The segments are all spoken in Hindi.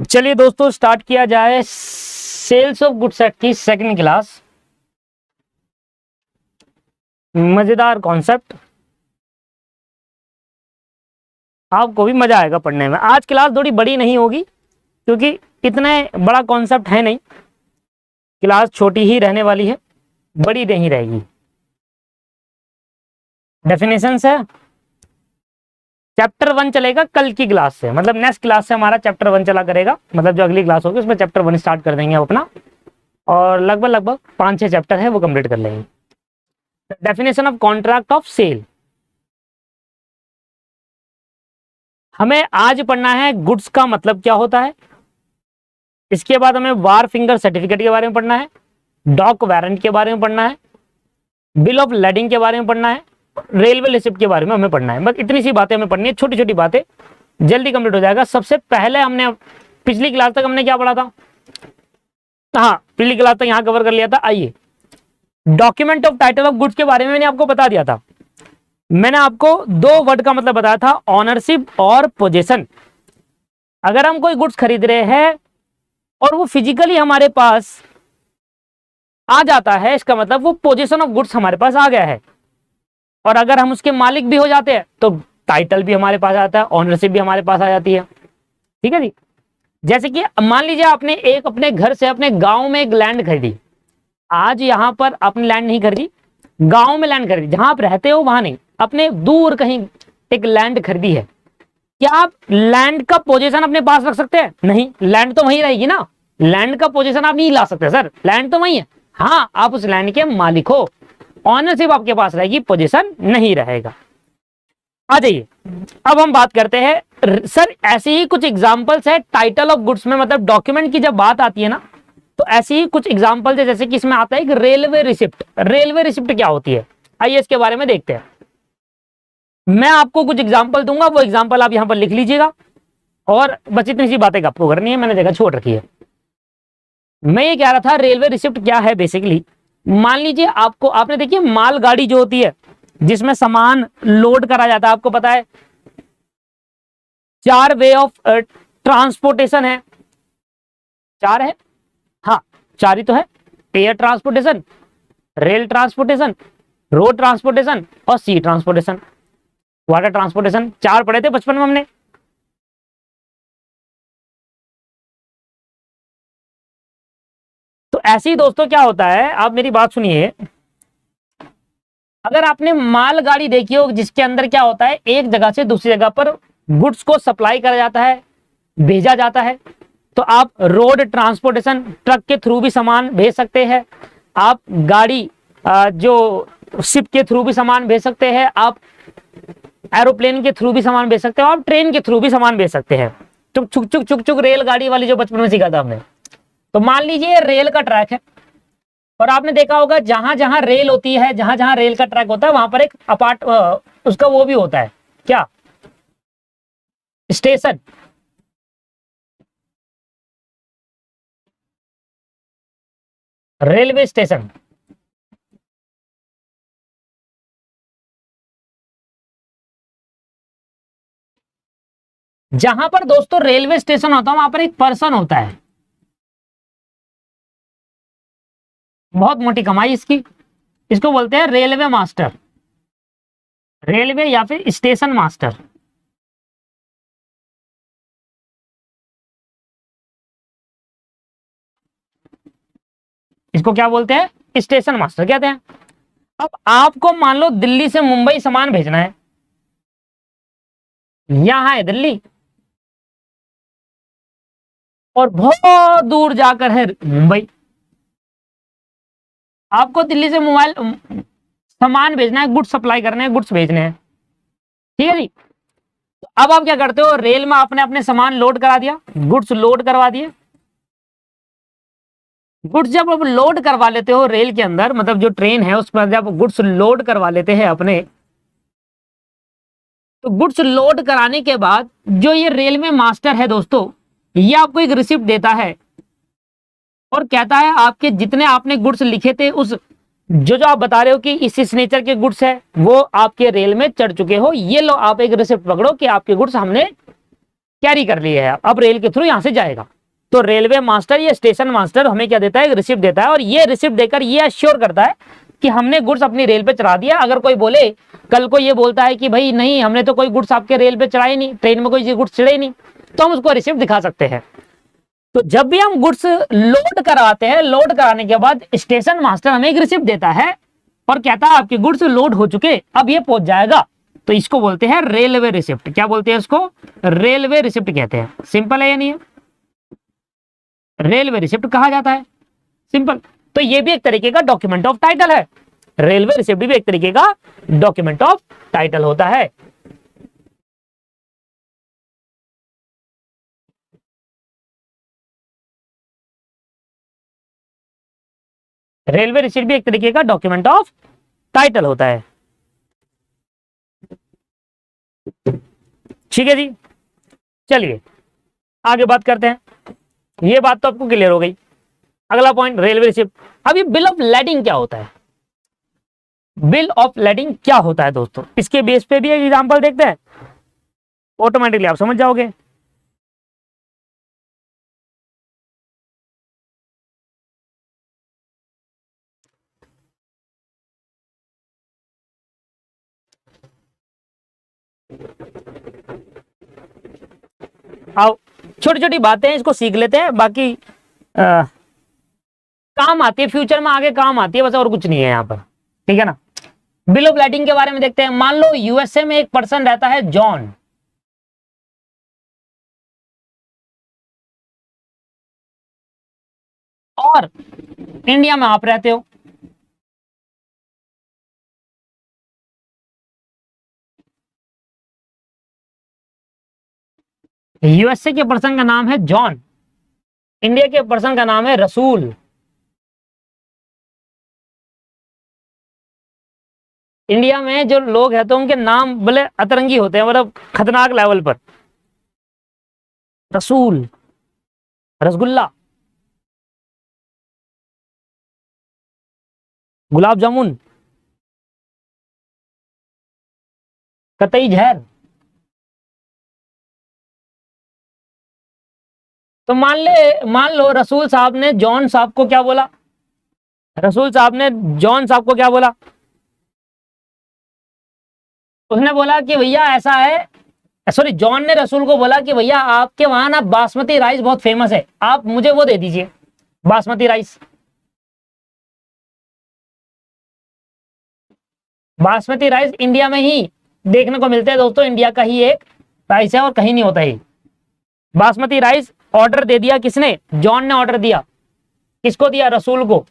चलिए दोस्तों स्टार्ट किया जाए सेल्स ऑफ गुड्स एक्ट की सेकंड क्लास। मजेदार कॉन्सेप्ट, आपको भी मजा आएगा पढ़ने में। आज क्लास थोड़ी बड़ी नहीं होगी क्योंकि इतने बड़ा कॉन्सेप्ट है नहीं, क्लास छोटी ही रहने वाली है, बड़ी नहीं रहेगी। डेफिनेशंस है, चैप्टर 1 चलेगा कल की क्लास से, मतलब नेक्स्ट क्लास से हमारा चैप्टर 1 चला करेगा, मतलब जो अगली क्लास होगी उसमें चैप्टर 1 स्टार्ट कर देंगे हम अपना, और लगभग 5-6 चैप्टर है वो कंप्लीट कर लेंगे। Definition of contract of sale, हमें आज पढ़ना है गुड्स का मतलब क्या होता है। इसके बाद हमें वार फिंगर सर्टिफिकेट के बारे में पढ़ना है, डॉक वारंट के बारे में पढ़ना है, बिल ऑफ लेडिंग के बारे में पढ़ना है, रेलवे रिसिप्ट के बारे में हमें पढ़ना है। बस इतनी सी बातें हमें पढ़नी है, छोटी छोटी बातें, जल्दी कंप्लीट हो जाएगा। सबसे पहले हमने पिछली क्लास तक हमने क्या पढ़ा था, हाँ पिछली क्लास तक यहाँ कवर कर लिया था। आइए, document of title of goods के बारे में मैंने आपको बता दिया था। मैंने आपको 2 वर्ड का मतलब बताया था, ऑनरशिप और पोजेशन। अगर हम कोई गुड्स खरीद रहे हैं और वो फिजिकली हमारे पास आ जाता है, इसका मतलब वो पोजीशन ऑफ गुड्स हमारे पास आ गया है। और अगर हम उसके मालिक भी हो जाते हैं तो टाइटल भी हमारे पास आता है, ऑनरशिप भी हमारे पास आ जाती है। ठीक है जी। जैसे कि मान लीजिए आपने एक अपने घर से अपने गांव में एक लैंड खरीदी, आज यहां पर अपनी लैंड नहीं खरीदी, गांव में लैंड खरीदी, जहां आप रहते हो वहां नहीं, अपने दूर कहीं एक लैंड खरीदी है। क्या आप लैंड का पोजीशन अपने पास रख सकते हैं? नहीं, लैंड तो वहीं रहेगी ना, लैंड का पोजीशन आप नहीं ला सकते सर, लैंड तो वहीं है। हाँ, आप उस लैंड के मालिक हो, ऑनरशिप आपके पास रहेगी, पोजीशन नहीं रहेगा। आ जाइए, अब हम बात करते हैं सर, ऐसे ही कुछ एग्जांपल्स है टाइटल ऑफ गुड्स में, मतलब डॉक्यूमेंट की जब बात आती है ना, तो ऐसे ही कुछ एग्जांपल्स है। जैसे कि इसमें आता है एक रेलवे रिसिप्ट। रेलवे रिसिप्ट क्या होती है, आइए इसके बारे में देखते हैं। मैं आपको कुछ एग्जांपल दूंगा, वो एग्जांपल आप यहां पर लिख लीजिएगा, और बस इतनी सी बातें आपको करनी है, मैंने जगह छोड़ रखी है। मैं ये कह रहा था रेलवे रिसिप्ट क्या है। बेसिकली मान लीजिए आपने देखिए मालगाड़ी जो होती है जिसमें सामान लोड करा जाता है, आपको पता है 4 वे ऑफ ट्रांसपोर्टेशन है। 4 है, हाँ 4 ही तो है। Air transportation, rail transportation, road transportation और सी ट्रांसपोर्टेशन, वाटर ट्रांसपोर्टेशन। 4 पढ़े थे बचपन में हमने। तो ऐसे ही दोस्तों क्या होता है, आप मेरी बात सुनिए, अगर आपने मालगाड़ी देखी हो जिसके अंदर क्या होता है, एक जगह से दूसरी जगह पर गुड्स को सप्लाई करा जाता है, भेजा जाता है, तो आप रोड ट्रांसपोर्टेशन, ट्रक के थ्रू भी सामान भेज सकते हैं, आप गाड़ी जो शिप के थ्रू भी सामान भेज सकते हैं, आप एरोप्लेन के थ्रू भी सामान भेज सकते हो, आप ट्रेन के थ्रू भी सामान भेज सकते हैं। चुक चुक चुक चुक चुक रेलगाड़ी वाली जो बचपन में सीखा था हमने। तो मान लीजिए रेल का ट्रैक है, और आपने देखा होगा जहां जहां रेल होती है, जहां जहां रेल का ट्रैक होता है, वहां पर एक उसका वो भी होता है, क्या, स्टेशन। Railway station. जहां पर दोस्तों रेलवे स्टेशन होता है वहां पर एक पर्सन होता है, बहुत मोटी कमाई इसकी, इसको बोलते हैं रेलवे मास्टर, रेलवे या फिर स्टेशन मास्टर। इसको क्या बोलते हैं, स्टेशन मास्टर कहते हैं। अब आपको मान लो दिल्ली से मुंबई सामान भेजना है, यहां है दिल्ली और बहुत दूर जाकर है मुंबई। आपको दिल्ली से मोबाइल सामान भेजना है, गुड्स सप्लाई करने हैं, गुड्स भेजने हैं, ठीक है जी। तो अब आप क्या करते हो, रेल में आपने अपने सामान लोड करा दिया, गुड्स लोड करवा दिए। गुड्स जब आप लोड करवा लेते हो रेल के अंदर, मतलब जो ट्रेन है उस पर जब गुड्स लोड करवा लेते हैं अपने, तो गुड्स लोड कराने के बाद जो ये रेलवे मास्टर है दोस्तों, ये आपको एक रिसिप्ट देता है और कहता है आपके जितने आपने गुड्स लिखे थे, उस जो आप बता रहे हो कि इस नेचर के गुड्स है, वो आपके रेल में चढ़ चुके हो, ये लो आप एक रिसिप्ट पकड़ो कि आपके गुड्स हमने कैरी कर लिया है, अब रेल के थ्रू यहां से जाएगा। तो रेलवे मास्टर या स्टेशन मास्टर हमें क्या देता है, रिसिप्ट देता है, और ये रिसिप्ट देकर ये अश्योर करता है कि हमने गुड्स अपनी रेल पे चढ़ा दिया। अगर कोई बोले कल को ये बोलता है कि भाई नहीं हमने तो कोई गुड्स आपके रेल पे चढ़ाई नहीं, ट्रेन में कोई गुड्स चढ़े नहीं, तो हम उसको रिसिप्ट दिखा सकते हैं। तो जब भी हम गुड्स लोड करवाते हैं, लोड कराने के बाद स्टेशन मास्टर हमें एक रिसिप्ट देता है और कहता है आपके गुड्स लोड हो चुके, अब ये पहुंच जाएगा। तो इसको बोलते हैं रेलवे रिसिप्ट। क्या बोलते हैं इसको, रेलवे रिसिप्ट कहते हैं। सिंपल है या नहीं है, रेलवे रिसिप्ट कहा जाता है, सिंपल। तो ये भी एक तरीके का डॉक्यूमेंट ऑफ टाइटल है, रेलवे रिसिप्ट भी एक तरीके का डॉक्यूमेंट ऑफ टाइटल होता है। रेलवे रिसिप्ट भी एक तरीके का डॉक्यूमेंट ऑफ टाइटल होता है। ठीक है जी, चलिए आगे बात करते हैं। ये बात तो आपको क्लियर हो गई। अगला पॉइंट रेलवे रिसिप्ट। अब ये बिल ऑफ लेडिंग क्या होता है, बिल ऑफ लेडिंग क्या होता है दोस्तों, इसके बेस पे भी एक एग्जांपल देखते हैं, ऑटोमेटिकली आप समझ जाओगे। आओ छोटी छोटी बातें हैं, इसको सीख लेते हैं, बाकी काम आती है फ्यूचर में, आगे काम आती है, बस और कुछ नहीं है यहाँ पर। ठीक है ना। बिल ऑफ लेडिंग के बारे में देखते हैं। मान लो यूएसए में एक पर्सन रहता है जॉन, और इंडिया में आप रहते हो। यूएसए के पर्सन का नाम है जॉन, इंडिया के पर्सन का नाम है रसूल। इंडिया में जो लोग हैं तो उनके नाम बड़े अतरंगी होते हैं, मतलब खतरनाक लेवल पर। रसूल, रसगुल्ला, गुलाब जामुन, कतई जहर। तो मान लो रसूल साहब ने जॉन साहब को क्या बोला, रसूल साहब ने जॉन साहब को क्या बोला, उसने बोला कि भैया ऐसा है, सॉरी जॉन ने रसूल को बोला कि भैया आपके वहां ना बासमती राइस बहुत फेमस है, आप मुझे वो दे दीजिए basmati rice. Basmati rice India में ही देखने को मिलते हैं दोस्तों, इंडिया का ही एक राइस है और कहीं नहीं होता ही। बासमती राइस ऑर्डर दे दिया किसने, जॉन ने ऑर्डर दिया, किसको दिया, रसूल को।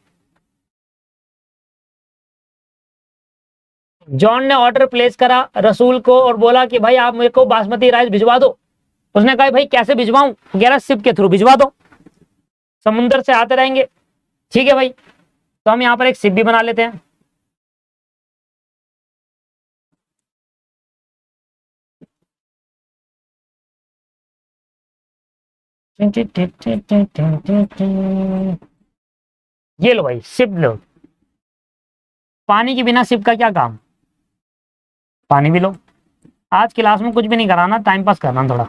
जॉन ने ऑर्डर प्लेस करा रसूल को और बोला कि भाई आप मेरे को बासमती राइस भिजवा दो। उसने कहा भाई कैसे भिजवाऊं, कह रहा शिप के थ्रू भिजवा दो, समुद्र से आते रहेंगे। ठीक है भाई, तो हम यहां पर एक शिप भी बना लेते हैं। ये लो भाई शिप लो। पानी के बिना शिप का क्या काम, पानी भी लो। आज क्लास में कुछ भी नहीं कराना, टाइम पास करना थोड़ा।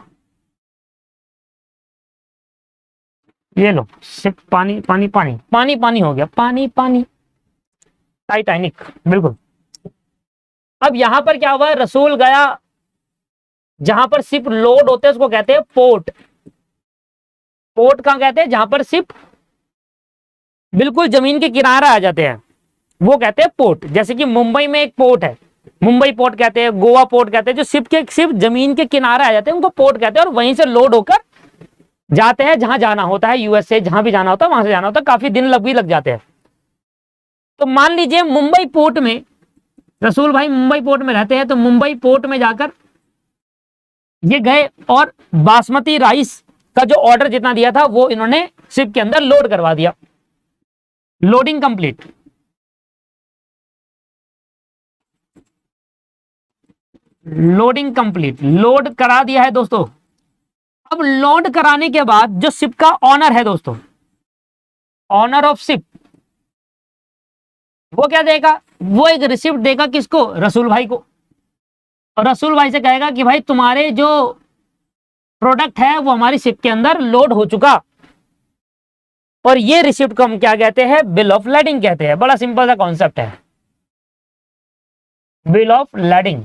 ये लो शिप, पानी पानी पानी पानी पानी हो गया, पानी पानी, टाइटैनिक बिल्कुल। अब यहां पर क्या हुआ, रसूल गया, जहां पर शिप लोड होते हैं उसको कहते हैं पोर्ट। पोर्ट कहां कहते हैं, जहां पर शिप बिल्कुल जमीन के किनारे आ जाते हैं वो कहते हैं पोर्ट। जैसे कि मुंबई में एक पोर्ट है, मुंबई पोर्ट कहते हैं, गोवा पोर्ट कहते हैं, जो शिप जमीन के किनारे आ जाते हैं उनको पोर्ट कहते हैं, और वहीं से लोड होकर जाते हैं जहां जाना होता है, यूएसए जहां भी जाना होता है वहां से जाना होता है, काफी दिन भी लग जाते हैं। तो मान लीजिए मुंबई पोर्ट में रसूल भाई मुंबई पोर्ट में रहते हैं, तो मुंबई पोर्ट में जाकर ये गए और बासमती राइस का जो ऑर्डर जितना दिया था वो इन्होंने शिप के अंदर लोड करवा दिया। Loading complete. Loading complete, load करा दिया है दोस्तों। अब लोड कराने के बाद जो शिप का ऑनर है दोस्तों, ऑनर ऑफ शिप, वो क्या देगा, वो एक रिसिप्ट देगा किसको, रसूल भाई को। और रसूल भाई से कहेगा कि भाई तुम्हारे जो प्रोडक्ट है वो हमारी शिप के अंदर लोड हो चुका, और ये रिसिप्ट को हम क्या कहते हैं? बिल ऑफ लैडिंग कहते हैं। बड़ा सिंपल सा कॉन्सेप्ट है, bill of lading,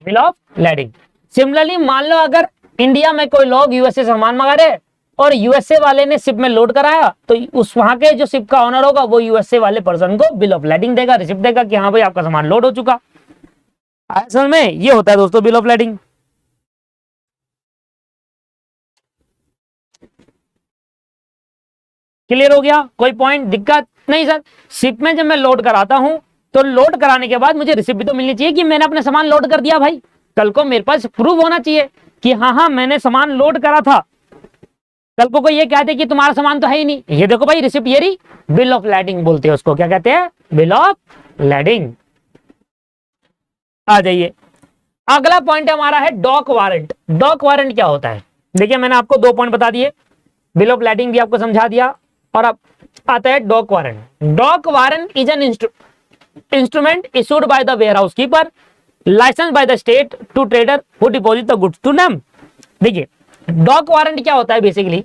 bill of lading. Similarly मान लो अगर इंडिया में कोई लोग यूएसए से सामान मंगा रहे और यूएसए वाले ने शिप में लोड कराया, तो उस वहां के जो शिप का ऑनर होगा वो यूएसए वाले पर्सन को बिल ऑफ लैडिंग देगा, रिसिप्ट देगा कि हाँ भाई आपका सामान लोड हो चुका। असल में ये होता है दोस्तों बिल ऑफ लैडिंग। क्लियर हो गया? कोई पॉइंट दिक्कत नहीं सर? शिप में जब मैं लोड कराता हूं तो लोड कराने के बाद मुझे रिसिप्ट भी तो मिलनी चाहिए कि मैंने अपने सामान लोड कर दिया भाई। कल को मेरे पास प्रूफ होना चाहिए कि हाँ हाँ मैंने सामान लोड करा था। कल को कोई ये कहते कि तुम्हारा सामान तो है ही नहीं, ये देखो भाई रिसिप्ट, ये रही, बिल ऑफ लैडिंग बोलते हैं उसको। क्या कहते हैं? Bill of lading. आ जाइए, अगला पॉइंट हमारा है डॉक वारंट। डॉक वारंट क्या होता है? देखिए मैंने आपको 2 पॉइंट बता दिए, बिल ऑफ लैडिंग भी आपको समझा दिया, और अब आता है dock warrant. Dock warrant is an instrument issued by the warehouse keeper, license by the state to trader who deposit the goods to them. देखिए डॉक वारंट क्या होता है? बेसिकली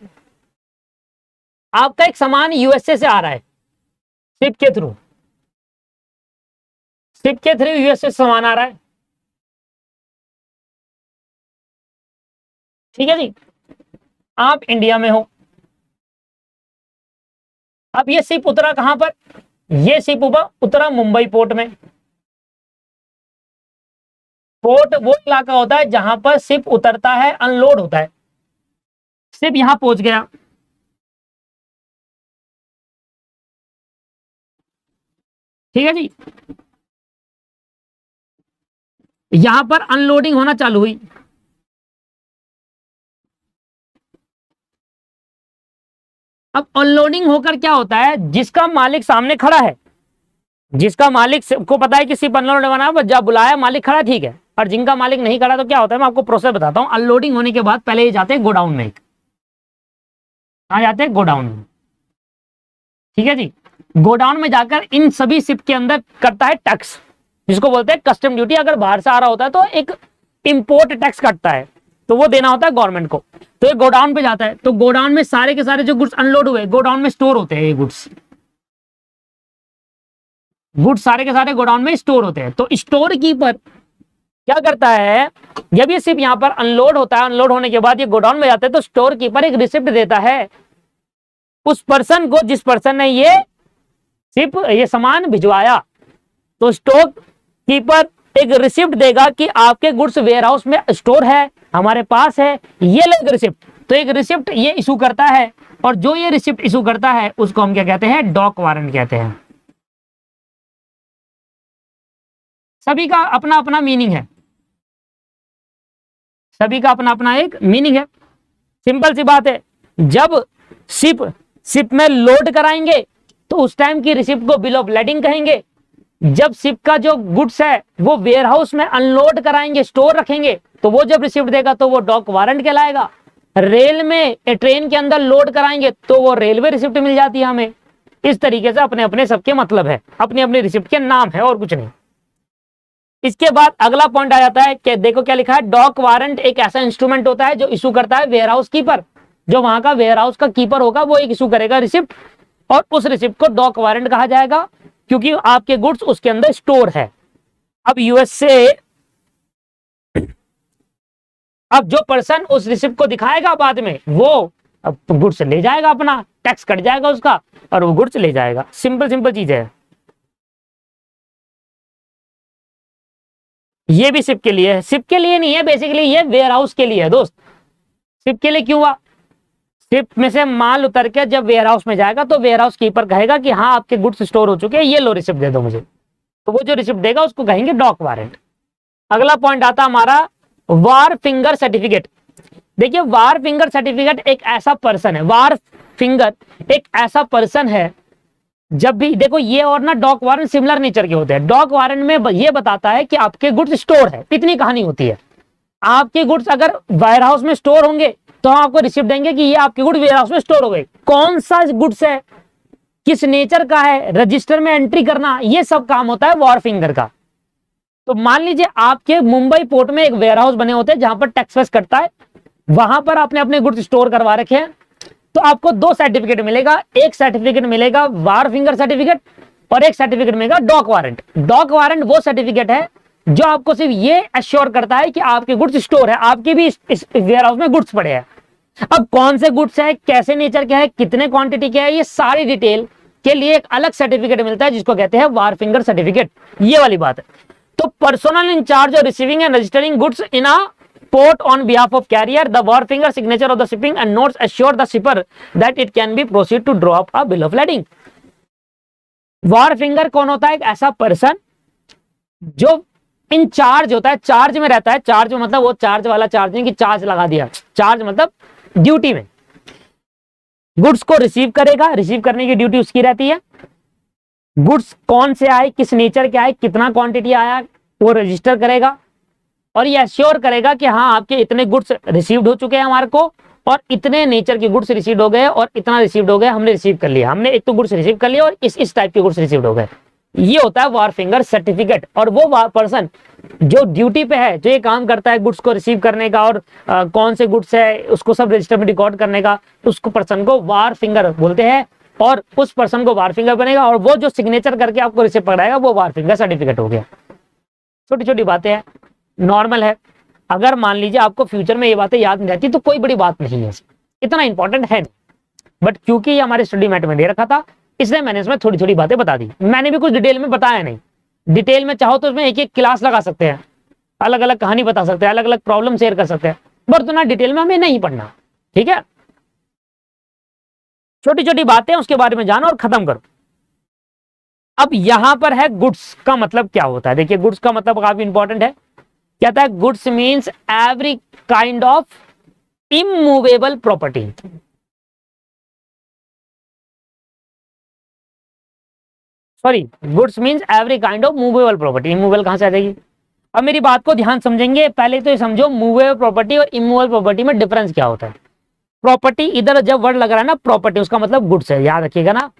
आपका एक सामान यूएसए से आ रहा है शिप के थ्रू, शिप के थ्रू यूएसए से सामान आ रहा है, ठीक है जी। आप इंडिया में हो, अब ये शिप उतरा कहां पर? ये शिप उतरा मुंबई पोर्ट में। पोर्ट वो इलाका होता है जहां पर शिप उतरता है, अनलोड होता है। शिप यहां पहुंच गया, ठीक है जी। यहां पर अनलोडिंग होना चालू हुई, अब अनलोडिंग होकर क्या होता है? जिसका मालिक सामने खड़ा है, जिसका मालिक को पता है कि शिप अनलोड होना है, जब बुलाया मालिक खड़ा, ठीक है। और जिनका मालिक नहीं खड़ा तो क्या होता है? मैं आपको प्रोसेस बताता हूं। अनलोडिंग होने के बाद पहले ये जाते हैं गोडाउन में, कहां जाते हैं? गोडाउन में, ठीक है जी। गोडाउन में जाकर इन सभी शिप के अंदर करता है टैक्स, जिसको बोलते हैं कस्टम ड्यूटी। अगर बाहर से आ रहा होता है तो एक इंपोर्ट टैक्स कटता है, तो वो देना होता है गवर्नमेंट को। तो ये गोडाउन पे जाता है, तो गोडाउन में सारे के सारे जो गुड्स अनलोड हुए गोडाउन में स्टोर होते हैं। ये गुड्स सारे के सारे गोडाउन में स्टोर होते हैं। तो स्टोर कीपर क्या करता है? जब ये शिप यहाँ पर अनलोड होता है, अनलोड होने के बाद ये गोडाउन में जाता है, तो स्टोर कीपर एक रिसिप्ट देता है उस पर्सन को जिस पर्सन ने ये शिप, ये सामान भिजवाया। तो स्टोर कीपर एक रिसिप्ट देगा कि आपके गुड्स वेयर हाउस में स्टोर है, हमारे पास है, ये लो एक रिसिप्ट। तो एक रिसिप्ट ये इशू करता है, और जो ये रिसिप्ट इशू करता है उसको हम क्या कहते हैं? डॉक वारंट कहते हैं। सभी का अपना अपना मीनिंग है, सभी का अपना अपना एक मीनिंग है। सिंपल सी बात है, जब शिप में लोड कराएंगे तो उस टाइम की रिसिप्ट को बिल ऑफ लैडिंग कहेंगे। जब शिप का जो गुड्स है वो वेयर हाउस में अनलोड कराएंगे, स्टोर रखेंगे, तो वो जब रिसिप्ट देगा तो वो डॉक वारंट कहलाएगा। रेल में ट्रेन के अंदर लोड कराएंगे तो वो रेलवे रिसिप्ट मिल जाती है हमें। इस तरीके से अपने अपने सबके मतलब है, अपनी अपनी रिसिप्ट के नाम है और कुछ नहीं। इसके बाद अगला पॉइंट आ जाता है कि देखो क्या लिखा है? डॉक वारंट एक ऐसा इंस्ट्रूमेंट होता है जो इशू करता है वेयर हाउस कीपर। जो वहां का वेयर हाउस का कीपर होगा वो एक इशू करेगा रिसिप्ट, और उस रिसिप्ट को डॉक वारंट कहा जाएगा, क्योंकि आपके गुड्स उसके अंदर स्टोर है। अब यूएसए, अब जो पर्सन उस रिसिप्ट को दिखाएगा बाद में, वो गुड्स ले जाएगा, अपना टैक्स कट जाएगा उसका, और वो गुड्स ले जाएगा। सिंपल सिंपल चीज है। ये भी शिप के लिए है, शिप के लिए नहीं है, बेसिकली ये वेयर हाउस के लिए है दोस्त। शिप के लिए क्यों हुआ? शिप में से माल उतर के जब वेयर हाउस में जाएगा तो वेयर हाउस कीपर कहेगा कि हाँ आपके गुड्स स्टोर हो चुके हैं, ये लो रिसिप्ट दे दो मुझे। तो वो जो रिसिप्ट देगा उसको कहेंगे डॉक वारंट। अगला पॉइंट आता हमारा वार फिंगर सर्टिफिकेट। देखिए वार फिंगर सर्टिफिकेट एक ऐसा पर्सन है, वार फिंगर एक ऐसा पर्सन है, जब भी देखो ये और ना डॉक वारंट सिमिलर नेचर के होते हैं। डॉक वारंट में ये बताता है कि आपके गुड्स स्टोर है, इतनी कहानी होती है। आपके गुड्स अगर वेयर हाउस में स्टोर होंगे तो हम आपको रिसिप्ट देंगे कि ये आपके गुड्स वेयर हाउस में स्टोर हो गए। कौन सा गुड्स है, किस नेचर का है, रजिस्टर में एंट्री करना, ये सब काम होता है वार फिंगर का। तो मान लीजिए आपके मुंबई पोर्ट में एक वेयर हाउस बने होते हैं जहां पर टैक्स वेक्स कटता है, वहां पर आपने अपने गुड्स स्टोर करवा रखे हैं, तो आपको दो सर्टिफिकेट मिलेगा। एक सर्टिफिकेट मिलेगा वार फिंगर सर्टिफिकेट और एक सर्टिफिकेट मिलेगा डॉक वारंट। डॉक वारंट वो सर्टिफिकेट है जो आपको सिर्फ ये एश्योर करता है कि आपके गुड्स स्टोर है, आपके भी इस वेयर हाउस में गुड्स पड़े हैं। अब कौन से गुड्स है, कैसे नेचर के है, कितने क्वांटिटी के है, ये सारी डिटेल के लिए एक अलग सर्टिफिकेट मिलता है जिसको कहते हैं वार फिंगर सर्टिफिकेट। ये वाली बात है। तो personnel in charge of receiving and registering goods in a port on behalf of carrier, the wharfinger signature of the shipping and notes assure the shipper that it can be proceed to draw up a bill of lading. Wharfinger कौन होता है? एक ऐसा पर्सन जो इन चार्ज होता है, चार्ज में रहता है। चार्ज मतलब वो चार्ज वाला चार्ज नहीं कि चार्ज लगा दिया, चार्ज मतलब ड्यूटी में। गुड्स को रिसीव करेगा, रिसीव करने की ड्यूटी उसकी रहती है। गुड्स कौन से आए, किस नेचर के आए, कितना क्वांटिटी आया, वो रजिस्टर करेगा और ये एश्योर करेगा कि हाँ आपके इतने गुड्स रिसीव्ड हो चुके हैं हमारे को, और इतने नेचर के गुड्स रिसीव्ड हो गए और इतना रिसीव्ड हो गए, हमने रिसीव कर लिया, हमने एक तो गुड्स रिसीव कर लिया और इस टाइप के गुड्स रिसीव्ड हो गए। ये होता है वार फिंगर सर्टिफिकेट। और वो पर्सन जो ड्यूटी पे है, जो ये काम करता है गुड्स को रिसीव करने का और कौन से गुड्स है उसको सब रजिस्टर में रिकॉर्ड करने का, उसको पर्सन को वार फिंगर बोलते हैं। और उस पर्सन को वार फिंगर बनेगा और वो जो सिग्नेचर करके आपको रिसीव पकड़ाएगा वो वार फिंगर सर्टिफिकेट हो गया। छोटी छोटी बातें हैं, नॉर्मल है। अगर मान लीजिए आपको फ्यूचर में ये बातें याद नहीं रहती तो कोई बड़ी बात नहीं है, इतना इंपॉर्टेंट है, बट क्योंकि ये हमारे स्टडी मैट में दे रखा था इसलिए मैंने इसमें थोड़ी थोड़ी बातें बता दी। मैंने भी कुछ डिटेल में बताया नहीं। डिटेल में चाहो तो इसमें एक एक क्लास लगा सकते हैं, अलग अलग कहानी बता सकते हैं, अलग अलग प्रॉब्लम शेयर कर सकते हैं, बट उतना डिटेल में हमें नहीं पढ़ना, ठीक है। छोटी छोटी बातें उसके बारे में जानो और खत्म करो। अब यहां पर है गुड्स का मतलब क्या होता है। देखिए गुड्स का मतलब काफी इंपॉर्टेंट है। कहता है goods means every kind of immovable property. Sorry, goods means every kind of movable property. Immovable कहां से आ जाएगी? अब मेरी बात को ध्यान समझेंगे। पहले तो ये समझो मूवेबल प्रॉपर्टी और इमूवेबल प्रॉपर्टी में डिफरेंस क्या होता है। प्रॉपर्टी, इधर जब वर्ड लग रहा है ना प्रॉपर्टी, उसका मतलब गुड्स है, याद रखिएगा ना।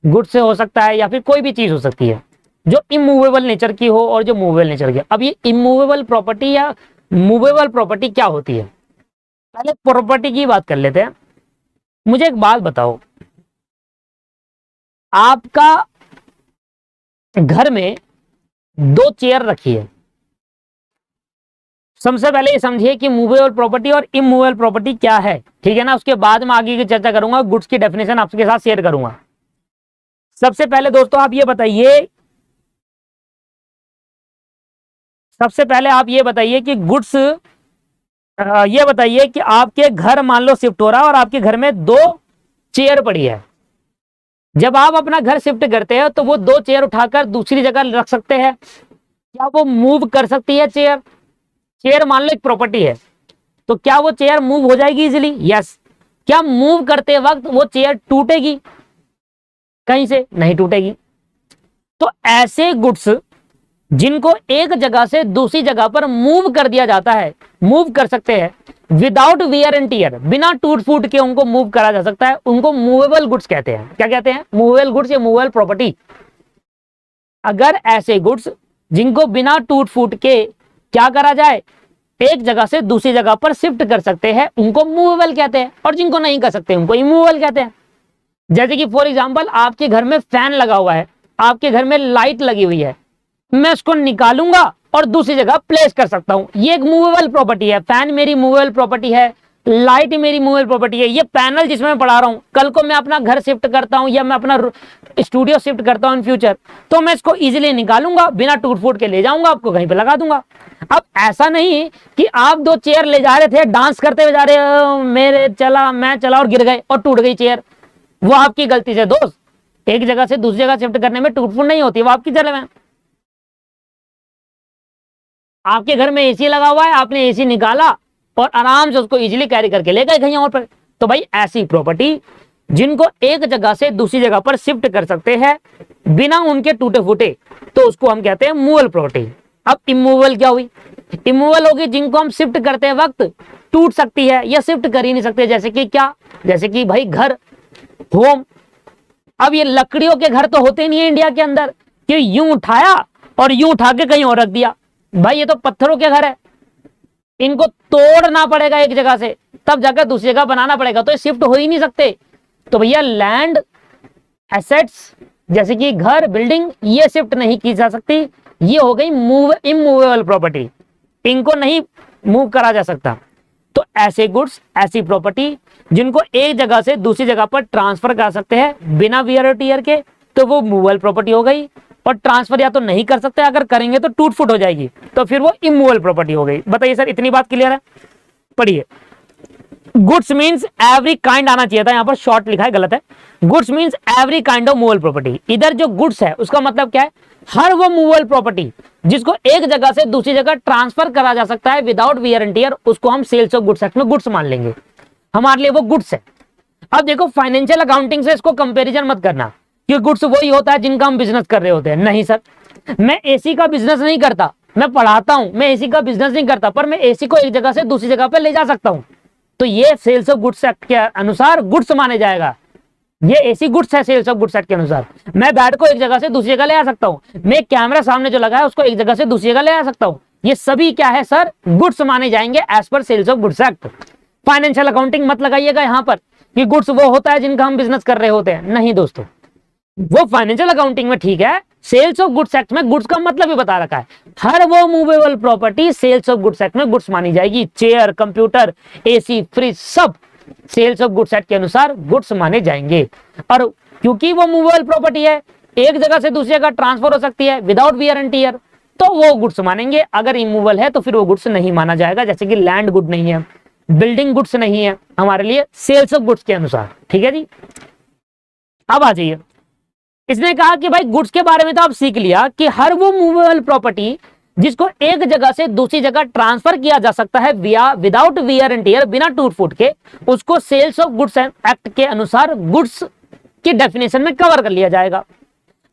गुड्स से हो सकता है या फिर कोई भी चीज हो सकती है जो इमूवेबल नेचर की हो और जो मूवेबल नेचर की। अब ये इमूवेबल प्रॉपर्टी या मूवेबल प्रॉपर्टी क्या होती है, पहले प्रॉपर्टी की बात कर लेते हैं। मुझे एक बात बताओ, आपका घर में दो चेयर रखी है। सबसे पहले ये समझिए कि मूवेबल प्रॉपर्टी और इमूवेबल प्रॉपर्टी क्या है, ठीक है ना। उसके बाद में आगे की चर्चा करूंगा, गुड्स की डेफिनेशन आपके साथ शेयर करूंगा। सबसे पहले दोस्तों आप ये बताइए, सबसे पहले आप ये बताइए कि गुड्स, ये बताइए कि आपके घर मान लो शिफ्ट हो रहा है और आपके घर में दो चेयर पड़ी है। जब आप अपना घर शिफ्ट करते हैं तो वो दो चेयर उठाकर दूसरी जगह रख सकते हैं। क्या वो मूव कर सकती है चेयर? चेयर मान लो एक प्रॉपर्टी है, तो क्या वो चेयर मूव हो जाएगी इजीली? यस। क्या मूव करते वक्त वो चेयर टूटेगी? कहीं से नहीं टूटेगी। तो ऐसे गुड्स जिनको एक जगह से दूसरी जगह पर मूव कर दिया जाता है, मूव कर सकते हैं विदाउट वियर एंड टियर, बिना टूट फूट के उनको मूव करा जा सकता है, उनको मूवेबल गुड्स कहते हैं। क्या कहते हैं? मूवेबल गुड्स या मूवेबल प्रॉपर्टी। अगर ऐसे गुड्स जिनको बिना टूट फूट के क्या करा जाए, एक जगह से दूसरी जगह पर शिफ्ट कर सकते हैं, उनको मूवेबल कहते हैं, और जिनको नहीं कर सकते उनको इमूवेबल कहते हैं। जैसे कि फॉर एग्जांपल आपके घर में फैन लगा हुआ है, आपके घर में लाइट लगी हुई है, मैं उसको निकालूंगा और दूसरी जगह प्लेस कर सकता हूं, ये एक मूवेबल प्रॉपर्टी है। फैन मेरी मूवेबल प्रॉपर्टी है, लाइट मेरी मूवेबल प्रॉपर्टी है। ये पैनल जिसमें मैं पढ़ा रहा हूं, कल को मैं अपना घर शिफ्ट करता हूं या मैं अपना स्टूडियो शिफ्ट करता हूं इन फ्यूचर, तो मैं इसको इजीली निकालूंगा, बिना टूट फूट के ले जाऊंगा, आपको कहीं पे लगा दूंगा। अब ऐसा नहीं कि आप दो चेयर ले जा रहे थे, डांस करते हुए जा रहे, मेरे चला मैं चला और गिर गए और टूट गई चेयर, वो आपकी गलती से दोस्त। एक जगह से दूसरी जगह शिफ्ट करने में टूट फूट नहीं होती, वो आपकी जगह में। आपके घर में एसी लगा हुआ है, आपने एसी निकाला और आराम से उसको इजीली कैरी करके ले गए कहीं और पर, तो भाई ऐसी प्रॉपर्टी जिनको एक जगह से दूसरी जगह पर शिफ्ट कर सकते हैं बिना उनके टूटे फूटे, तो उसको हम कहते हैं मूवेबल प्रॉपर्टी। अब इमूवेबल क्या हुई? इमूवेबल होगी जिनको हम शिफ्ट करते वक्त टूट सकती है या शिफ्ट कर ही नहीं सकते। जैसे कि क्या? जैसे कि भाई घर, होम। अब ये लकड़ियों के घर तो होते नहीं है इंडिया के अंदर कि यूं उठाया और यूं उठा के कहीं और रख दिया, भाई ये तो पत्थरों के घर है, इनको तोड़ना पड़ेगा एक जगह से, तब जाकर दूसरी जगह बनाना पड़ेगा, तो ये शिफ्ट हो ही नहीं सकते। तो भैया लैंड एसेट्स जैसे कि घर बिल्डिंग ये शिफ्ट नहीं की जा सकती, ये हो गई इमूवेबल प्रॉपर्टी, इनको नहीं मूव करा जा सकता। तो ऐसे गुड्स, ऐसी प्रॉपर्टी जिनको एक जगह से दूसरी जगह पर ट्रांसफर कर सकते हैं बिना वियर और टीयर के, तो वो मूवेबल प्रॉपर्टी हो गई। और ट्रांसफर या तो नहीं कर सकते, अगर करेंगे तो टूट फूट हो जाएगी, तो फिर वो इमूवेबल प्रॉपर्टी हो गई। बताइए सर, इतनी बात क्लियर है? पढ़िए। गुड्स मींस एवरी काइंड आना चाहिए था, यहां पर शॉर्ट लिखा है, गलत है। Goods means every kind of movable property. इधर जो गुड्स है उसका मतलब क्या है? हर वो मूवेबल प्रॉपर्टी जिसको एक जगह से दूसरी जगह ट्रांसफर करा जा सकता है विदाउट वियर एंड टियर, उसको हम सेल्स ऑफ गुड्स एक्ट में गुड्स मान लेंगे, हमारे लिए वो गुड्स है। अब देखो फाइनेंशियल अकाउंटिंग से इसको कंपैरिजन मत करना कि गुड्स वही होता है जिनका हम बिजनेस कर रहे होते हैं। नहीं सर, मैं एसी का बिजनेस नहीं करता, मैं पढ़ाता हूं, मैं एसी का बिजनेस नहीं करता, पर मैं एसी को एक जगह से दूसरी जगह पर ले जा सकता हूं, तो ये सेल्स ऑफ गुड्स एक्ट के अनुसार गुड्स माने जाएगा। ये एसी गुड्स है सेल्स ऑफ गुड्स एक्ट के अनुसार। मैं बैट को एक जगह से दूसरी जगह ले आ सकता हूं, मैं कैमरा सामने जो लगा है उसको एक जगह से दूसरी जगह ले आ सकता हूं, ये सभी क्या है सर? गुड्स माने जाएंगे as per sales of goods act. Financial accounting मत लगाइएगा यहां पर कि गुड्स वो होता है जिनका हम बिजनेस कर रहे होते हैं, नहीं दोस्तों, वो फाइनेंशियल अकाउंटिंग में ठीक है, सेल्स ऑफ गुड्स एक्ट में गुड्स का मतलब ही बता रखा है। हर वो movable property sales of goods act में गुड्स मानी जाएगी। चेयर, कंप्यूटर, एसी, फ्रिज सब सेल्स ऑफ गुड्स एक्ट के अनुसार गुड्स माने जाएंगे। और क्योंकि वो मूवेबल प्रॉपर्टी है, एक जगह से दूसरी जगह ट्रांसफर हो सकती है विदाउट वियर एंड टियर, तो वो गुड्स मानेंगे। अगर इमूवेबल है तो फिर वो गुड्स नहीं माना जाएगा, जैसे कि लैंड गुड नहीं है, बिल्डिंग गुड्स नहीं है हमारे लिए सेल्स ऑफ गुड्स के अनुसार। ठीक है जी, अब आ जाइए। इसने कहा कि भाई गुड्स के बारे में तो आप सीख लिया कि हर वो मूवेबल प्रॉपर्टी जिसको एक जगह से दूसरी जगह ट्रांसफर किया जा सकता है विदाउट वियर एंड टियर, बिना टूट फूट के, उसको सेल्स ऑफ गुड्स एक्ट के अनुसार गुड्स की डेफिनेशन में कवर कर लिया जाएगा।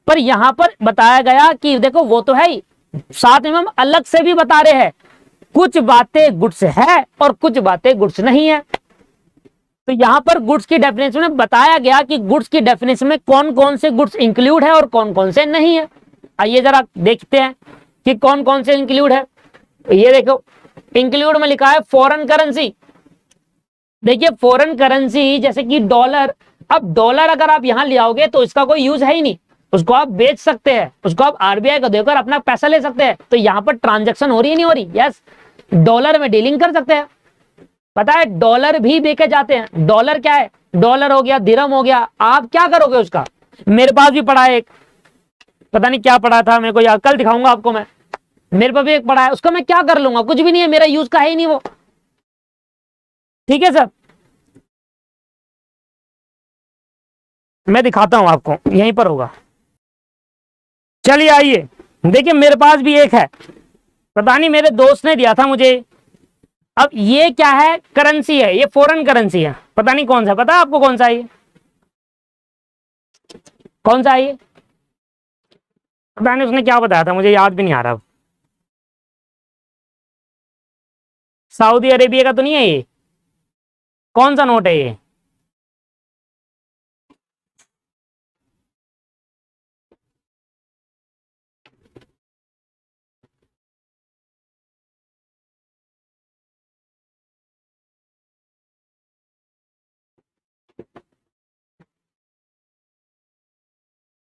पर यहां पर बताया गया कि देखो वो तो है ही, साथ में हम अलग से भी बता रहे हैं, कुछ बातें गुड्स है और कुछ बातें गुड्स नहीं है। तो यहां पर गुड्स की डेफिनेशन में बताया गया कि गुड्स की डेफिनेशन में कौन कौन से गुड्स इंक्लूड है और कौन कौन से नहीं है। आइए जरा देखते हैं कि कौन कौन से इंक्लूड है। तो ये देखो, इंक्लूड में लिखा है फॉरेन करेंसी। देखिए फॉरेन करेंसी जैसे कि डॉलर, अब डॉलर अगर आप यहां ले आओगे तो इसका कोई यूज है ही नहीं, उसको आप बेच सकते हैं, उसको आप आरबीआई को देकर अपना पैसा ले सकते हैं, तो यहां पर ट्रांजैक्शन हो रही है नहीं हो रही? यस, डॉलर में डीलिंग कर सकते हैं। पता है डॉलर भी बेचे जाते हैं। डॉलर क्या है? डॉलर हो गया, दिरहम हो गया, आप क्या करोगे उसका? मेरे पास भी पड़ा है एक, पता नहीं क्या पड़ा था, मेरे को याद, कल दिखाऊंगा आपको मैं, मेरे पास भी एक पड़ा है, उसका मैं क्या कर लूंगा? कुछ भी नहीं है, मेरा यूज का है ही नहीं वो। ठीक है सर, मैं दिखाता हूं आपको, यहीं पर होगा। चलिए आइए, देखिए मेरे पास भी एक है, पता नहीं मेरे दोस्त ने दिया था मुझे। अब ये क्या है? करेंसी है, ये फॉरेन करेंसी है, पता नहीं कौन सा, पता है आपको कौन सा है ये? कौन सा है ये? पता नहीं उसने क्या बताया था, मुझे याद भी नहीं आ रहा। सऊदी अरेबिया का तो नहीं है ये? कौन सा नोट है ये?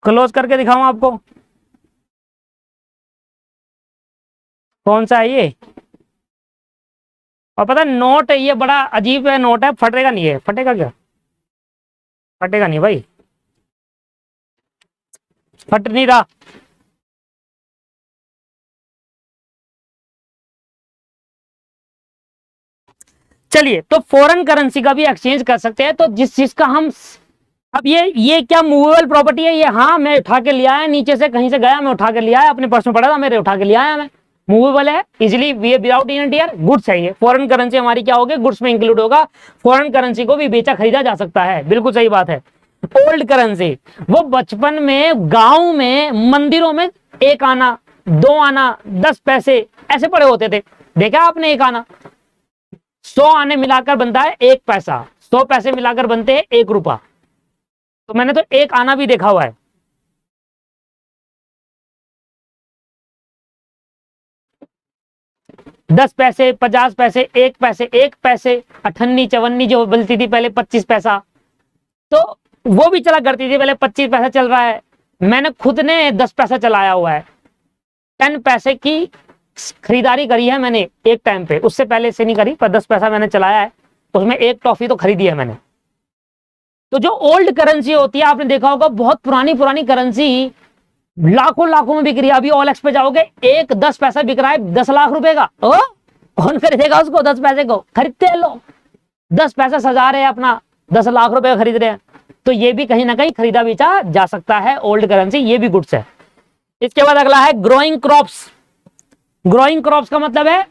क्लोज करके दिखाऊं आपको, कौन सा है ये? और पता है नोट ये बड़ा अजीब है नोट है, फटेगा नहीं है, फटेगा क्या? फटेगा नहीं भाई, फट नहीं रहा। चलिए, तो फॉरेन करेंसी का भी एक्सचेंज कर सकते हैं, तो जिस चीज का हम, अब ये क्या मूवेबल प्रॉपर्टी है ये? हाँ, मैं उठा के लिया है, नीचे से कहीं से गया, मैं उठा के लिया है, अपने पर्स में पड़ा था, मेरे उठा के लिया है, मैं मूवेबल है, easily without in tear, goods है ये। फॉरेन करेंसी हमारी क्या होगी? गुड्स में इंक्लूड होगा। फॉरेन करेंसी को भी बेचा खरीदा जा सकता है, बिल्कुल सही बात है। ओल्ड करेंसी, वो बचपन में गांव में मंदिरों में 1 आना, 2 आना, 10 पैसे ऐसे पड़े होते थे, देखा आपने? 1 आना, 100 आने मिलाकर बनता है 1 पैसा, 100 पैसे मिलाकर बनते हैं 1 रुपया, तो मैंने तो 1 आना भी देखा हुआ है। 10 पैसे, 50 पैसे, 1 पैसे, अठन्नी चवन्नी जो मिलती थी पहले 25 पैसा, तो वो भी चला करती थी। पहले 25 पैसा चल रहा है, मैंने खुद ने 10 पैसा चलाया हुआ है, 10 पैसे की खरीदारी करी है मैंने एक टाइम पे, उससे पहले से नहीं करी, पर 10 पैसा मैंने चलाया है, उसमें एक टॉफी तो खरीदी है मैंने। तो जो ओल्ड करेंसी होती है, आपने देखा होगा बहुत पुरानी पुरानी करेंसी लाखों लाखों में बिक रही है। अभी OLX पे जाओगे, एक 10 पैसा बिक रहा है 10 लाख रुपए का। ओ कौन खरीदेगा उसको? 10 पैसे को खरीदते हैं लोग, 10 पैसा सजा रहे हैं अपना, 10 लाख रुपए का खरीद रहे हैं। तो ये भी कहीं ना कहीं खरीदा बेचा जा सकता है, ओल्ड करेंसी, ये भी गुड्स है। इसके बाद अगला है ग्रोइंग क्रॉप्स। ग्रोइंग क्रॉप्स का मतलब है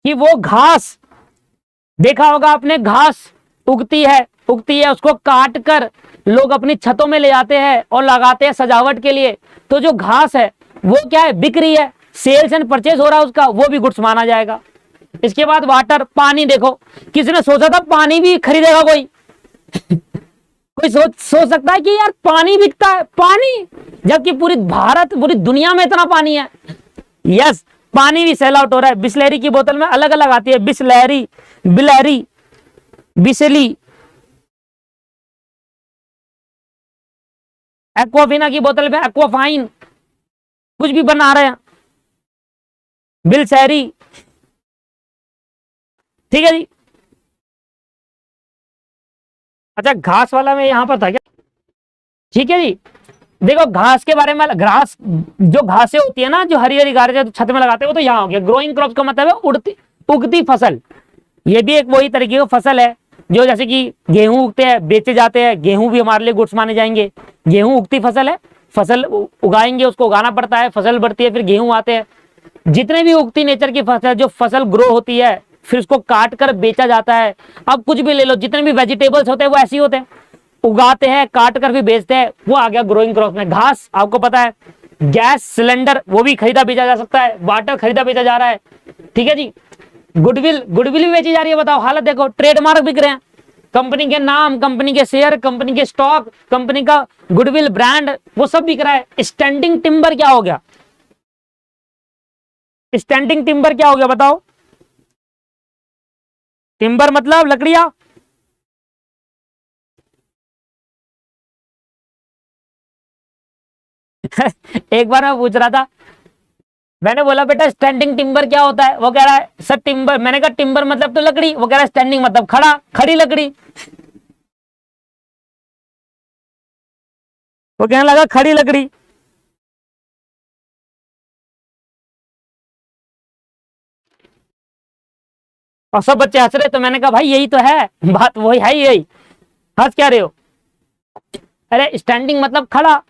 कि वो घास, देखा होगा आपने, घास उगती है उसको काट कर लोग अपनी छतों में ले जाते हैं और लगाते हैं सजावट के लिए। तो जो घास है वो क्या है? बिक रही है, सेल्स एंड परचेज हो रहा है उसका, वो भी गुड्स माना जाएगा। इसके बाद वाटर, पानी। देखो किसी ने सोचा था पानी भी खरीदेगा कोई? कोई सोच सकता है कि यार पानी बिकता है? पानी, जबकि पूरी भारत, पूरी दुनिया में इतना पानी है। यस, पानी भी सेल आउट हो रहा है। बिस्लेरी की बोतल में अलग अलग आती है, बिस्लेरी, बिलहरी, बिसली। एक्वाफिना की बोतल में एक्वाफाइन, कुछ भी बना रहे हैं, बिलसैरी। ठीक है जी। अच्छा, घास वाला में यहां पर था क्या? ठीक है जी। देखो घास के बारे में, घास, जो घासें होती है ना, जो हरी हरी घासें जो छत में लगाते हैं, वो तो यहाँ हो गया। ग्रोइंग क्रॉप्स का मतलब है उगती फसल। ये भी एक वही तरीके की फसल है जो, जैसे कि गेहूं उगते हैं, बेचे जाते हैं, गेहूं भी हमारे लिए गुड्स माने जाएंगे। गेहूं उगती फसल है, फसल उगाएंगे, उसको उगाना पड़ता है, फसल बढ़ती है, फिर गेहूं आते हैं। जितने भी उगती नेचर की फसल, जो फसल ग्रो होती है, फिर उसको काट कर बेचा जाता है। अब कुछ भी ले लो, जितने भी वेजिटेबल्स होते हैं वो ऐसे ही होते हैं, उगाते हैं, काट कर भी बेचते हैं, वो आ गया ग्रोइंग क्रॉप में। घास आपको पता है, गैस सिलेंडर वो भी खरीदा बेचा जा सकता है, वाटर खरीदा बेचा जा रहा है। ठीक है जी। गुडविल भी बेची जा रही है। बताओ हालत देखो, ट्रेडमार्क बिक रहे हैं, कंपनी के नाम, कंपनी के शेयर, कंपनी के स्टॉक, कंपनी का गुडविल ब्रांड, वो सब बिक रहा है। स्टैंडिंग टिम्बर क्या हो गया? स्टैंडिंग टिम्बर क्या हो गया बताओ? टिम्बर मतलब लकड़ियां। एक बार मैं पूछ रहा था, मैंने बोला बेटा स्टैंडिंग टिम्बर क्या होता है? वो कह रहा है सर टिम्बर। मैंने कहा टिम्बर मतलब तो लकड़ी। वो कह रहा है स्टैंडिंग मतलब खड़ा, खड़ी लकड़ी। वो कहने लगा खड़ी लकड़ी। और सब बच्चे हंस रहे, तो मैंने कहा भाई यही तो है बात, वही है यही, हंस क्या रहे हो? अरे स्टैंडिंग मतलब खड़ा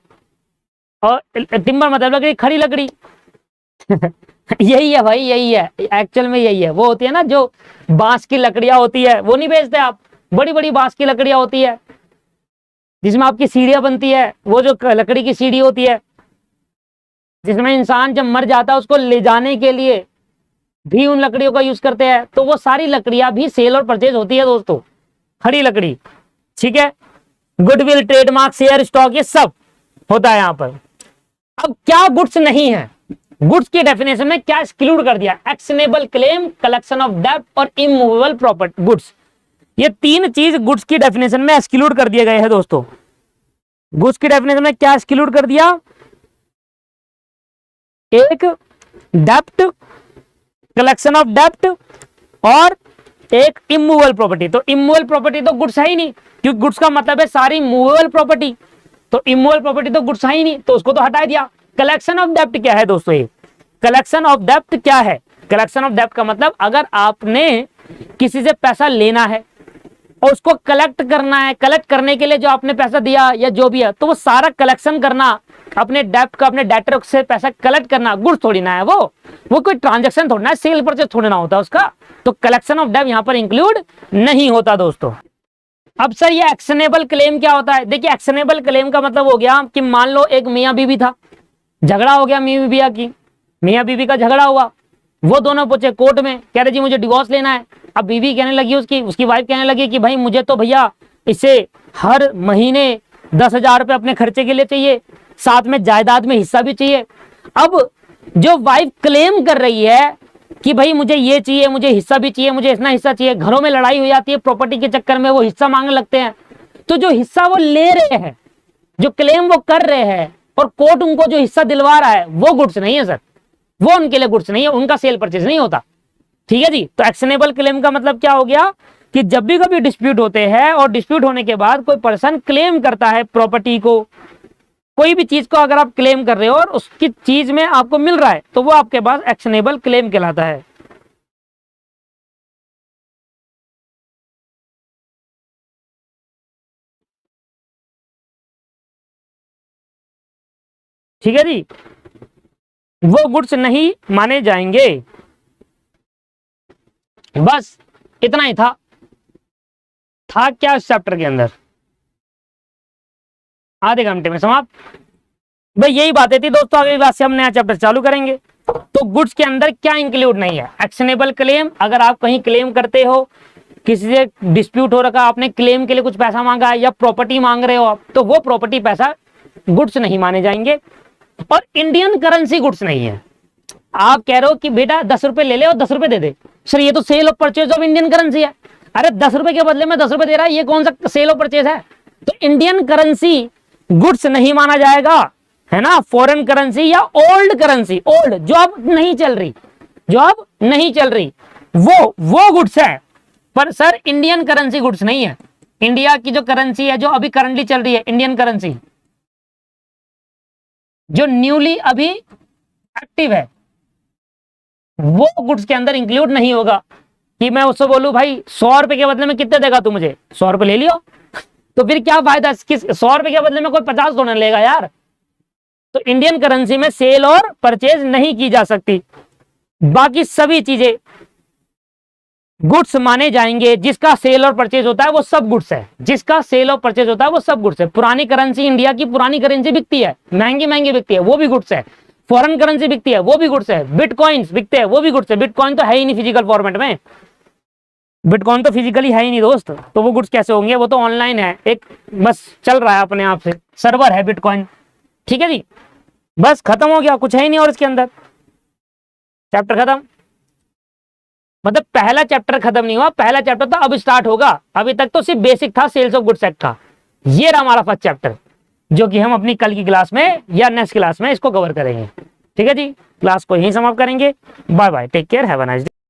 और टिम्बर मतलब लकड़ी, खड़ी लकड़ी। यही है भाई, यही है एक्चुअल में, यही है। वो होती है ना जो बांस की लकड़ियां होती है, वो नहीं बेचते आप, बड़ी बड़ी बांस की लकड़ियां होती है जिसमें आपकी सीढ़ियां बनती है, वो जो लकड़ी की सीढ़ी होती है, जिसमें इंसान जब मर जाता है उसको ले जाने के लिए भी उन लकड़ियों का यूज करते हैं। तो वो सारी लकड़ियां भी सेल और परचेज होती है दोस्तों, खड़ी लकड़ी। ठीक है। गुडविल, ट्रेडमार्क, शेयर, स्टॉक, ये सब होता है यहां पर। अब क्या गुड्स नहीं है? गुड्स की डेफिनेशन में क्या एक्सक्लूड कर दिया? एक्शनेबल क्लेम, कलेक्शन ऑफ डेब्ट और इमूवेबल प्रॉपर्टी गुड्स। ये तीन चीज गुड्स की डेफिनेशन में एक्सक्लूड कर दिए गए हैं दोस्तों। गुड्स की डेफिनेशन में क्या एक्सक्लूड कर दिया? एक डेब्ट, कलेक्शन ऑफ डेब्ट, और एक इमूवेबल प्रॉपर्टी। तो इमूवेबल प्रॉपर्टी तो गुड्स है ही नहीं, क्योंकि गुड्स का मतलब है सारी मूवेबल प्रॉपर्टी। तो इमूवेबल प्रॉपर्टी तो गुड्स है ही नहीं, तो उसको तो हटा दिया। कलेक्शन ऑफ डेब्ट क्या है दोस्तों? ये कलेक्शन ऑफ डेब्ट क्या है? कलेक्शन ऑफ डेब्ट का मतलब अगर आपने किसी से पैसा लेना है और उसको कलेक्ट करना है, कलेक्ट करने के लिए जो आपने पैसा दिया या जो भी है, तो वो सारा कलेक्शन करना, अपने डेब्ट का, अपने डेटर से पैसा कलेक्ट करना, गुड्स थोड़ी ना है वो कोई ट्रांजैक्शन थोड़ी ना है, सेल परचेज थोड़ी ना होता उसका। तो कलेक्शन ऑफ डेब्ट यहां पर इंक्लूड नहीं होता दोस्तों। अब सर ये एक्शनेबल क्लेम क्या होता है? देखिए एक्शनेबल क्लेम का मतलब हो गया कि मान लो एक मियां बीवी था, झगड़ा हो गया मियां बीवी का झगड़ा हुआ, वो दोनों पूछे कोर्ट में, कह रहे जी मुझे डिवोर्स लेना है। अब बीवी कहने लगी, उसकी वाइफ कहने लगी कि भाई मुझे तो भैया इससे हर महीने 10,000 रुपये अपने खर्चे के लिए चाहिए, साथ में जायदाद में हिस्सा भी चाहिए। अब जो वाइफ क्लेम कर रही है कि भाई मुझे ये चाहिए, मुझे हिस्सा भी चाहिए, मुझे इतना हिस्सा चाहिए। घरों में लड़ाई हो जाती है प्रॉपर्टी के चक्कर में, वो हिस्सा मांगने लगते हैं। तो जो हिस्सा वो ले रहे हैं, जो क्लेम वो कर रहे हैं और कोर्ट उनको जो हिस्सा दिलवा रहा है, वो गुड्स नहीं है सर, वो उनके लिए गुड्स नहीं है, उनका सेल परचेज नहीं होता। ठीक है जी। तो एक्शनेबल क्लेम का मतलब क्या हो गया कि जब भी कभी डिस्प्यूट होते हैं और डिस्प्यूट होने के बाद कोई पर्सन क्लेम करता है प्रॉपर्टी को, कोई भी चीज को अगर आप क्लेम कर रहे हो और उसकी चीज में आपको मिल रहा है, तो वो आपके पास एक्शनेबल क्लेम कहलाता है। ठीक है जी, वो गुड्स नहीं माने जाएंगे। बस इतना ही था क्या इस चैप्टर के अंदर, आधे घंटे में समाप्त। भाई यही बातें थी दोस्तों, अगली बात से हम नया चैप्टर चालू करेंगे। तो गुड्स के अंदर क्या इंक्लूड नहीं है? एक्शनेबल क्लेम, अगर आप कहीं क्लेम करते हो, किसी से डिस्प्यूट हो रखा, आपने क्लेम के लिए कुछ पैसा मांगा है या प्रॉपर्टी मांग रहे हो आप, तो वो प्रॉपर्टी पैसा गुड्स नहीं माने जाएंगे। और इंडियन करेंसी गुड्स नहीं है। आप कह रहे हो कि बेटा 10 रुपए ले ले और 10 रुपए दे दे, सर ये तो sale of purchase of Indian currency है। अरे 10 रुपए के बदले में 10 रुपए दे रहा है, ये कौन सा सेल ऑफ परचेज है? तो इंडियन करेंसी गुड्स नहीं माना जाएगा, है ना। फॉरेन करेंसी या ओल्ड करेंसी, ओल्ड जो अब नहीं चल रही, जो अब नहीं चल रही, वो गुड्स है। पर सर इंडियन करेंसी गुड्स नहीं है। इंडिया की जो करेंसी है, जो अभी करंटली चल रही है इंडियन करेंसी, जो न्यूली अभी एक्टिव है, वो गुड्स के अंदर इंक्लूड नहीं होगा। कि मैं उससे बोलूं भाई 100 रुपए के बदले में कितने देगा तू मुझे, 100 रुपए ले लियो, तो फिर क्या फायदा, किस 100 रुपए के बदले में कोई 50 थोड़ा लेगा यार। तो इंडियन करेंसी में सेल और परचेज नहीं की जा सकती। बाकी सभी चीजें गुड्स माने जाएंगे। जिसका सेल और परचेज होता है वो सब गुड्स है, जिसका सेल और परचेज होता है वो सब गुड्स है। पुरानी करेंसी, इंडिया की पुरानी करेंसी बिकती है, महंगी महंगी बिकती है, वो भी गुड्स है। फॉरेन करेंसी बिकती है, वो भी गुड्स है। बिटकॉइंस बिकते हैं, वो भी गुड्स है। बिटकॉइन तो है ही नहीं फिजिकल फॉर्मेट में, बिटकॉइन तो फिजिकली है ही नहीं दोस्त, तो वो गुड्स कैसे होंगे? वो तो ऑनलाइन है, एक बस चल रहा है अपने आप से, सर्वर है बिटकॉइन। ठीक है जी, बस खत्म हो गया, कुछ है ही नहीं और इसके अंदर। चैप्टर खत्म, मतलब पहला चैप्टर खत्म नहीं हुआ, पहला चैप्टर तो अब स्टार्ट होगा। अभी तक तो सिर्फ बेसिक था सेल्स ऑफ गुड्स एक्ट का। ये रहा हमारा फर्स्ट चैप्टर, जो कि हम अपनी कल की क्लास में या नेक्स्ट क्लास में इसको कवर करेंगे। ठीक है जी, क्लास को यहीं समाप्त करेंगे। Bye bye, take care, have a nice day.